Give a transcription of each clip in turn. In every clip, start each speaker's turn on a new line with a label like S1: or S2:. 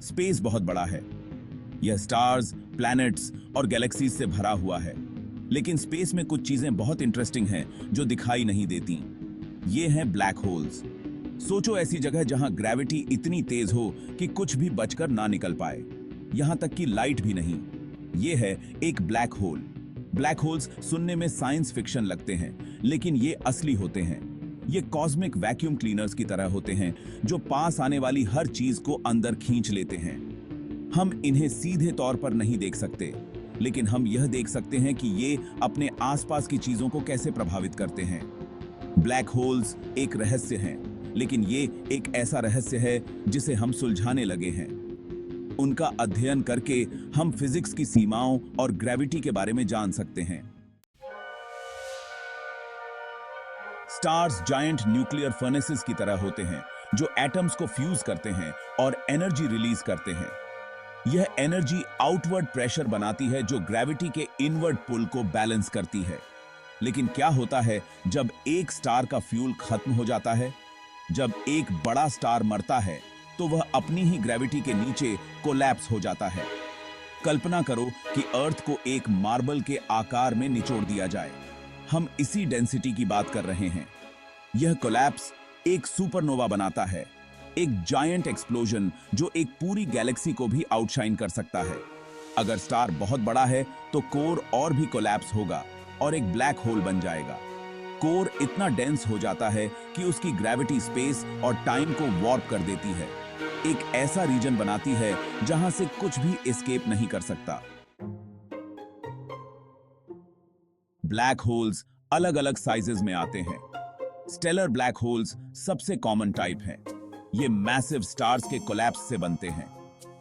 S1: Space बहुत बड़ा है। यह स्टार्स, प्लैनेट्स और गैलेक्सीज से भरा हुआ है। लेकिन स्पेस में कुछ चीजें बहुत इंटरेस्टिंग हैं जो दिखाई नहीं देती। ये हैं ब्लैक होल्स। सोचो ऐसी जगह जहां ग्रेविटी इतनी तेज हो कि कुछ भी बचकर ना निकल पाए, यहां तक कि लाइट भी नहीं। ये है एक ब्लैक होल। ब्लैक होल्स सुनने में साइंस फिक्शन लगते हैं, लेकिन ये असली होते हैं। ये कॉस्मिक वैक्यूम क्लीनर्स की तरह होते हैं जो पास आने वाली हर चीज को अंदर खींच लेते हैं। हम इन्हें सीधे तौर पर नहीं देख सकते, लेकिन हम यह देख सकते हैं कि ये अपने आसपास की चीजों को कैसे प्रभावित करते हैं। ब्लैक होल्स एक रहस्य हैं, लेकिन ये एक ऐसा रहस्य है जिसे हम सुलझाने लगे हैं। उनका अध्ययन करके हम फिजिक्स की सीमाओं और ग्रेविटी के बारे में जान सकते हैं। स्टार्स जायंट न्यूक्लियर फर्नेसेस की तरह होते हैं जो एटम्स को फ्यूज करते हैं और एनर्जी रिलीज करते हैं। यह एनर्जी आउटवर्ड प्रेशर बनाती है जो ग्रेविटी के इनवर्ड पुल को बैलेंस करती है। लेकिन क्या होता है जब एक स्टार का फ्यूल खत्म हो जाता है? जब एक बड़ा स्टार मरता है तो वह अपनी ही ग्रेविटी के नीचे कोलैप्स हो जाता है। कल्पना करो कि अर्थ को एक मार्बल के आकार में निचोड़ दिया जाए। हम इसी डेंसिटी की बात कर रहे हैं। यह कोलैप्स एक सुपरनोवा बनाता है, एक जायंट एक्सप्लोजन जो एक पूरी गैलेक्सी को भी आउटशाइन कर सकता है। अगर स्टार बहुत बड़ा है तो कोर और भी कोलैप्स होगा और एक ब्लैक होल बन जाएगा। कोर इतना डेंस हो जाता है कि उसकी ग्रेविटी स्पेस और टाइम को वॉर्प कर देती है। एक ऐसा रीजन बनाती है जहां से कुछ भी एस्केप नहीं कर सकता। ब्लैक होल्स अलग अलग साइजेस में आते हैं। स्टेलर ब्लैक होल्स सबसे कॉमन टाइप है। ये मैसिव स्टार्स के कोलैप्स से बनते हैं।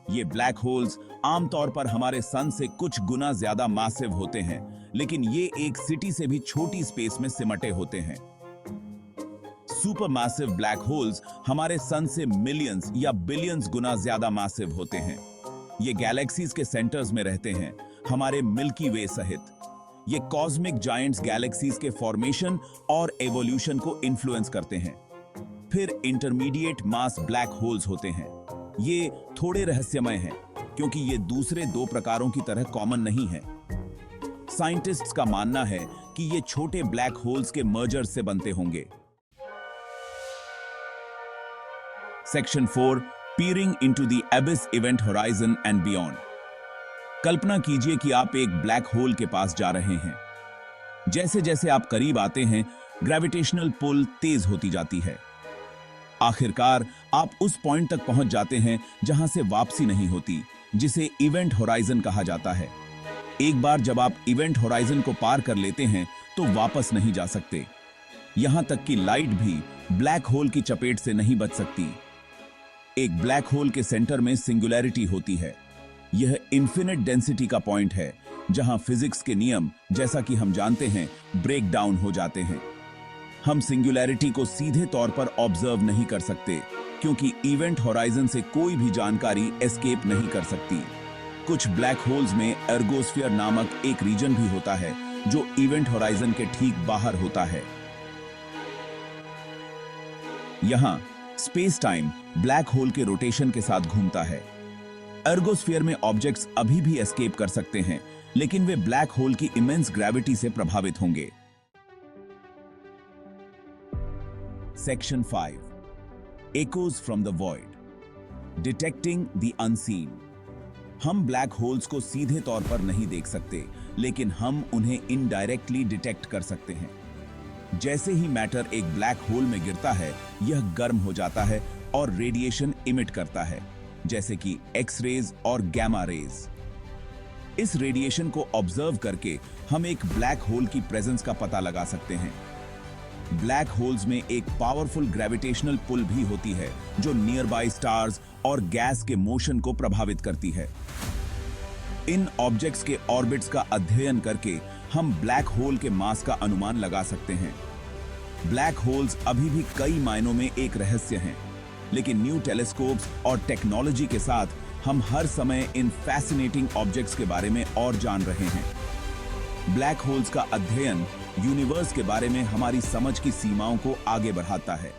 S1: ये ब्लैक होल्स आमतौर पर हमारे सन से कुछ गुना ज्यादा मैसिव होते हैं, लेकिन ये एक सिटी से भी छोटी स्पेस में सिमटे होते हैं। सुपर मैसिव ब्लैक होल्स हमारे सन से मिलियंस या बिलियंस गुना ज्यादा मैसिव होते हैं। ये गैलेक्सीज के सेंटर्स में रहते हैं, हमारे मिल्की वे सहित। ये कॉस्मिक जायंट्स गैलेक्सीज के फॉर्मेशन और एवोल्यूशन को इन्फ्लुएंस करते हैं। फिर इंटरमीडिएट मास ब्लैक होल्स होते हैं। ये थोड़े रहस्यमय हैं क्योंकि ये दूसरे दो प्रकारों की तरह कॉमन नहीं है। साइंटिस्ट्स का मानना है कि ये छोटे ब्लैक होल्स के मर्जर से बनते होंगे। Section 4, peering into the abyss event horizon and beyond. कल्पना कीजिए कि आप एक ब्लैक होल के पास जा रहे हैं। जैसे जैसे आप करीब आते हैं, ग्रेविटेशनल पुल तेज होती जाती है। आखिरकार आप उस पॉइंट तक पहुंच जाते हैं जहां से वापसी नहीं होती, जिसे इवेंट होराइजन कहा जाता है। एक बार जब आप इवेंट होराइजन को पार कर लेते हैं तो वापस नहीं जा सकते। यहां तक कि लाइट भी ब्लैक होल की चपेट से नहीं बच सकती। एक ब्लैक होल के सेंटर में सिंगुलैरिटी होती है। यह इन्फिनिट डेंसिटी का पॉइंट है जहां फिजिक्स के नियम, जैसा कि हम जानते हैं, ब्रेक डाउन हो जाते हैं। हम सिंगुलैरिटी को सीधे तौर पर ऑब्जर्व नहीं कर सकते क्योंकि इवेंट होराइजन से कोई भी जानकारी एस्केप नहीं कर सकती। कुछ ब्लैक होल्स में एर्गोस्फीयर नामक एक रीजन भी होता है जो इवेंट होराइजन के ठीक बाहर होता है। यहां स्पेस टाइम ब्लैक होल के रोटेशन के साथ घूमता है। एर्गोस्फीयर में ऑब्जेक्ट्स अभी भी एस्केप कर सकते हैं, लेकिन वे ब्लैक होल की इमेंस ग्रेविटी से प्रभावित होंगे। Section 5, echoes from the void, detecting the unseen. हम ब्लैक होल्स को सीधे तौर पर नहीं देख सकते, लेकिन हम उन्हें इनडायरेक्टली डिटेक्ट कर सकते हैं। जैसे ही मैटर एक ब्लैक होल में गिरता है, यह गर्म हो जाता है और रेडिएशन इमिट करता है, जैसे कि एक्स रेज और गैमा रेज। इस रेडिएशन को ऑब्जर्व करके हम एक ब्लैक होल की प्रेजेंस का पता लगा सकते हैं। ब्लैक होल्स में एक पावरफुल ग्रेविटेशनल पुल भी होती है जो नियर बाय स्टार्स और गैस के मोशन को प्रभावित करती है। इन ऑब्जेक्ट्स के ऑर्बिट्स का अध्ययन करके हम ब्लैक होल के मास का अनुमान लगा सकते हैं। ब्लैक होल्स अभी भी कई मायनों में एक रहस्य हैं, लेकिन न्यू टेलीस्कोप्स और टेक्नोलॉजी के साथ हम हर समय इन फैसिनेटिंग ऑब्जेक्ट्स के बारे में और जान रहे हैं। ब्लैक होल्स का अध्ययन यूनिवर्स के बारे में हमारी समझ की सीमाओं को आगे बढ़ाता है।